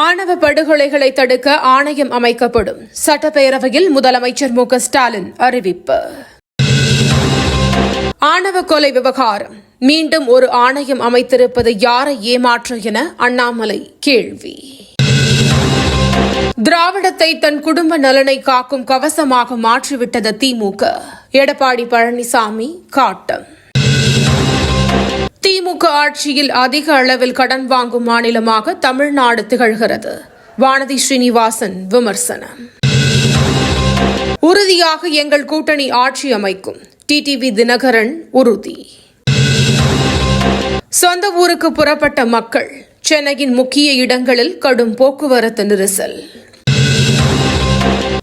ஆணவ படுகொலைகளை தடுக்க ஆணையம் அமைக்கப்படும். சட்டப்பேரவையில் முதலமைச்சர் மு க ஸ்டாலின் அறிவிப்பு. ஆணவ கொலை விவகாரம் மீண்டும் ஒரு ஆணையம் அமைத்திருப்பது யாரை ஏமாற்ற என அண்ணாமலை கேள்வி. திராவிடத்தை தன் குடும்ப நலனை காக்கும் கவசமாக மாற்றிவிட்டது திமுக. எடப்பாடி பழனிசாமி காட்டம். திமுக ஆட்சியில் அதிக அளவில் கடன் வாங்கும் மாநிலமாக தமிழ்நாடு திகழ்கிறது. வானதி ஸ்ரீனிவாசன் விமர்சனம். உறுதியாக எங்கள் கூட்டணி ஆட்சி அமைக்கும். டிடிவி தினகரன் உறுதி. சொந்த ஊருக்கு புறப்பட்ட மக்கள். சென்னையின் முக்கிய இடங்களில் கடும் போக்குவரத்து நெரிசல்.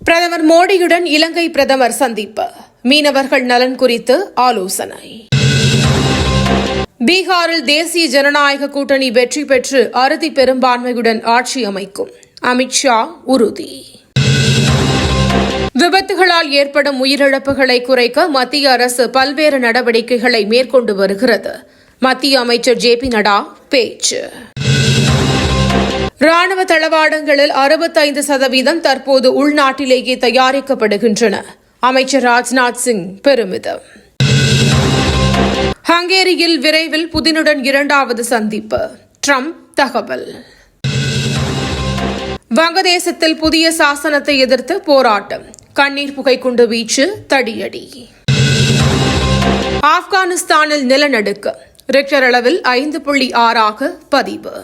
பிரதமர் மோடியுடன் இலங்கை பிரதமர் சந்திப்பு. மீனவர்கள் நலன் குறித்து ஆலோசனை. பீகாரில் தேசிய ஜனநாயக கூட்டணி வெற்றி பெற்று அறுதி பெரும்பான்மையுடன் ஆட்சி அமைக்கும். அமித்ஷா உறுதி. விபத்துகளால் ஏற்படும் உயிரிழப்புகளை குறைக்க மத்திய அரசு பல்வேறு நடவடிக்கைகளை மேற்கொண்டு வருகிறது. மத்திய அமைச்சர் ஜே.பி. நட்டா பேச்சு. ராணுவ தளவாடங்களில் 65% தற்போது உள்நாட்டிலேயே தயாரிக்கப்படுகின்றன. அமைச்சர் ராஜ்நாத் சிங் பெருமிதம். ஹங்கேரியில் விரைவில் புதினுடன் 2வது சந்திப்பு. ட்ரம்ப் தகவல். வங்கதேசத்தில் புதிய சாசனத்தை எதிர்த்து போராட்டம். கண்ணீர் புகைக்குண்டு வீச்சு, தடியடி. ஆப்கானிஸ்தானில் நிலநடுக்கம். ரிக்டர் அளவில் 5.6 பதிவு.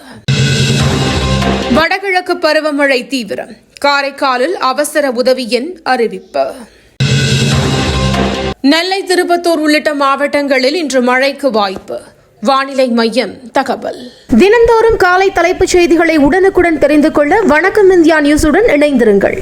வடகிழக்கு பருவமழை தீவிரம். காரைக்காலில் அவசர உதவி எண் அறிவிப்பு. நெல்லை, திருப்பத்தூர் உள்ளிட்ட மாவட்டங்களில் இன்று மழைக்கு வாய்ப்பு. வானிலை மையம் தகவல். தினந்தோறும் காலை தலைப்புச் செய்திகளை உடனுக்குடன் தெரிந்து கொள்ள வணக்கம் இந்தியா நியூஸுடன் இணைந்திருங்கள்.